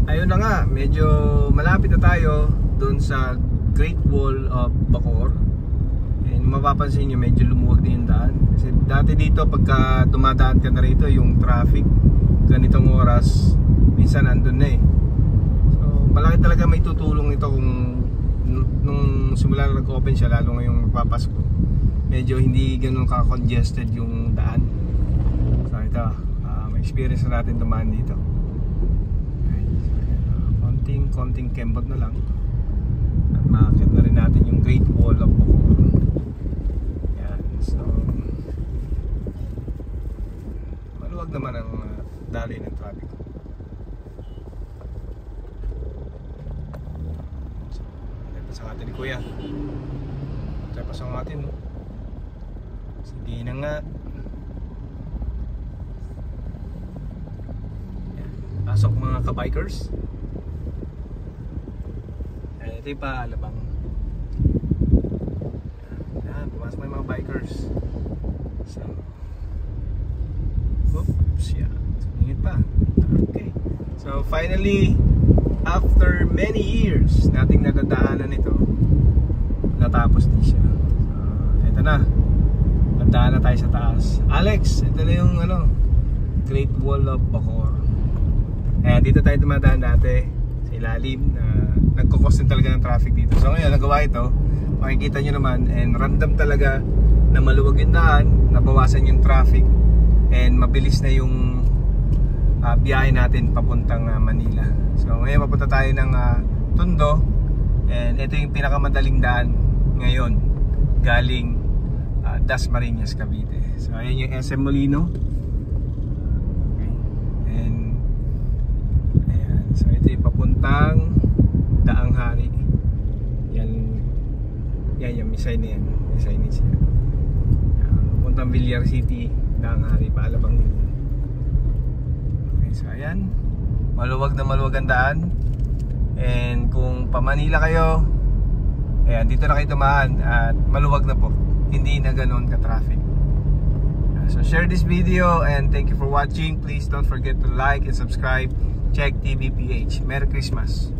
ayun na nga, medyo malapit na tayo doon sa Great Wall of Bacoor. And mapapansin nyo, medyo lumuwag din yung daan. Kasi dati dito, pagka dumadaan ka na rito, yung traffic ganitong oras, minsan andun na eh. So malaki talaga may tutulong ito kung nung simula na nag-open siya, lalo ngayong papasko, medyo hindi ganun ka-congested yung daan. So ito, may experience na natin dumaan dito. Konting kembot na lang at makakit na rin natin yung Great Wall of Bacoor. Yan, so maluwag naman ang daloy ng traffic. So, sa atin ni Kuya, tapos ang atin, no? Sige na nga. Yan, pasok mga kabikers. Ito yung paalabang. Yan, pumasok may mga bikers. So, oops, yan. Sumingit pa. Okay. So finally, after many years nating nadadaanan ito, natapos din siya. So, ito na. Nadaan na tayo sa taas. Alex, ito na yung Great Wall of Bacoor. Dito tayo dumadaan dati sa ilalim na nagkukos din talaga ng traffic dito. So ngayon nagawa ito, makikita nyo naman, and random talaga na maluwag yung daan, nabawasan yung traffic, and mabilis na yung biyahe natin papuntang Manila. So ngayon papunta tayo ng Tondo, and ito yung pinakamadaling daan ngayon galing Dasmariñas, Cavite. So ayan yung SM Molino. Okay. And ayan, so ito yung papuntang Daang Hari. Yan yung may sign na yan. May signage yan. Puntang Villar City, Daang Hari, paalabang din. Okay, so ayan, maluwag na maluwag ang daan. And kung pa Manila kayo, ayan, dito na kayo dumaan at maluwag na po, hindi na ganoon ka-traffic. So share this video and thank you for watching. Please don't forget to like and subscribe. Check TVPH. Merry Christmas.